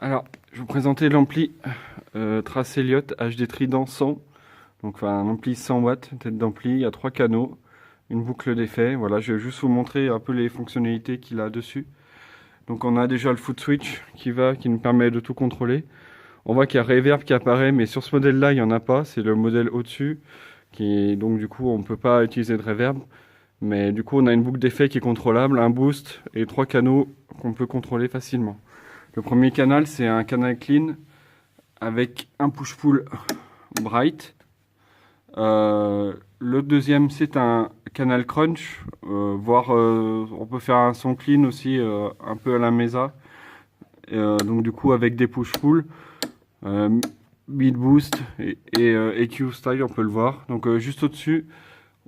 Alors, je vais vous présenter l'ampli Trace Elliott HD Trident 100. Donc, enfin, un ampli 100 watts, tête d'ampli, il y a 3 canaux, une boucle d'effet. Voilà, je vais juste vous montrer un peu les fonctionnalités qu'il a dessus. Donc, on a déjà le foot switch qui nous permet de tout contrôler. On voit qu'il y a reverb qui apparaît, mais sur ce modèle-là, il n'y en a pas. C'est le modèle au-dessus, donc du coup, on ne peut pas utiliser de reverb. Mais du coup, on a une boucle d'effet qui est contrôlable, un boost et 3 canaux qu'on peut contrôler facilement. Le premier canal, c'est un canal clean avec un push-pull bright. Le deuxième, c'est un canal crunch, voire on peut faire un son clean aussi, un peu à la Mesa. Donc du coup, avec des push-pull, mid boost et EQ style, on peut le voir. Donc juste au-dessus,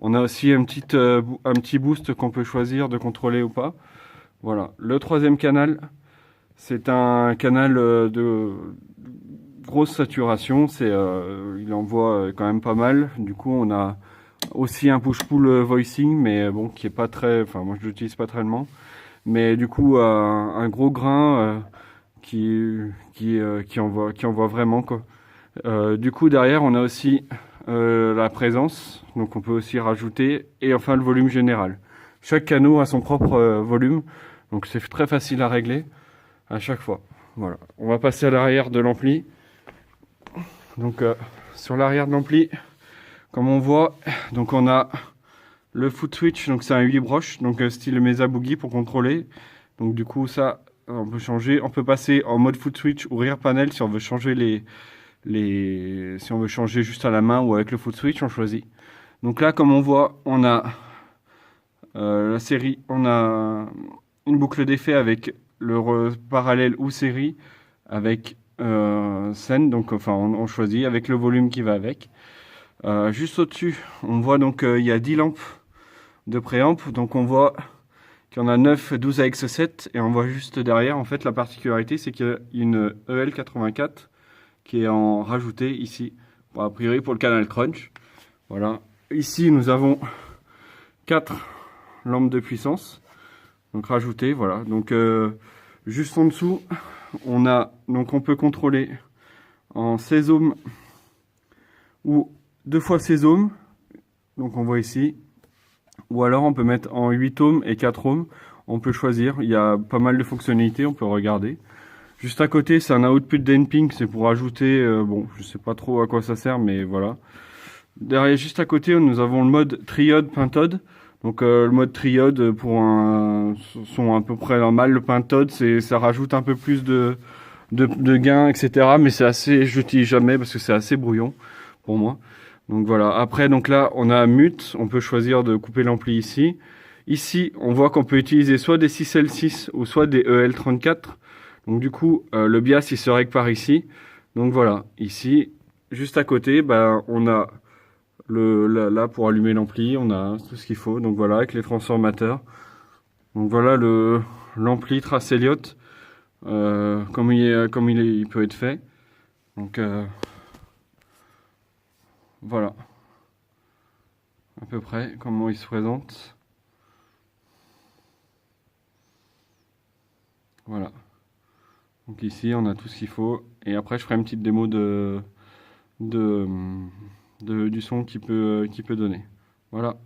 on a aussi un petit boost qu'on peut choisir de contrôler ou pas. Voilà. Le troisième canal, c'est un canal de grosse saturation. Il envoie quand même pas mal. Du coup, on a aussi un push-pull voicing, mais bon, qui est pas très. Enfin, moi, je l'utilise pas tellement. Mais du coup, un gros grain qui envoie vraiment quoi. Du coup, derrière, on a aussi la présence, donc on peut aussi rajouter, et enfin le volume général. Chaque canot a son propre volume, donc c'est très facile à régler à chaque fois. Voilà. On va passer à l'arrière de l'ampli. Donc sur l'arrière de l'ampli, comme on voit, donc on a le foot switch, donc c'est un 8 broches, donc style Mesa Boogie pour contrôler. Donc du coup ça, on peut changer, on peut passer en mode foot switch ou rear panel si on veut changer si on veut changer juste à la main ou avec le foot switch, on choisit. Donc là, comme on voit, on a la série, on a une boucle d'effet avec le parallèle ou série avec scène, donc enfin on choisit avec le volume qui va avec. Juste au-dessus, on voit donc il y a 10 lampes de préamp, donc on voit qu'il y en a 9, 12 AX7 et on voit juste derrière, en fait la particularité c'est qu'il y a une EL84 qui est en rajouté ici, bon, a priori pour le canal crunch. Voilà. Ici, nous avons 4 lampes de puissance, donc rajoutées, voilà. Donc juste en dessous, on peut contrôler en 16 ohms ou 2 fois 16 ohms, donc on voit ici, ou alors on peut mettre en 8 ohms et 4 ohms, on peut choisir, il y a pas mal de fonctionnalités, on peut regarder. Juste à côté, c'est un output damping, c'est pour ajouter, bon, je sais pas trop à quoi ça sert, mais voilà. Derrière, juste à côté, nous avons le mode triode pentode. Donc le mode triode pour un son à peu près normal. Le pentode, ça rajoute un peu plus de gain, etc. Mais je l'utilise jamais parce que c'est assez brouillon pour moi. Donc voilà. Après, donc là, on a mute. On peut choisir de couper l'ampli ici. Ici, on voit qu'on peut utiliser soit des 6L6 ou soit des EL34. Donc du coup, le bias, il se règle par ici. Donc voilà, ici, juste à côté, on a là pour allumer l'ampli, on a tout ce qu'il faut. Donc voilà, avec les transformateurs. Donc voilà l'ampli Trace Elliott, comme il peut être fait. Donc voilà, à peu près comment il se présente. Voilà. Donc ici, on a tout ce qu'il faut. Et après, je ferai une petite démo de, du son qu'il peut donner. Voilà.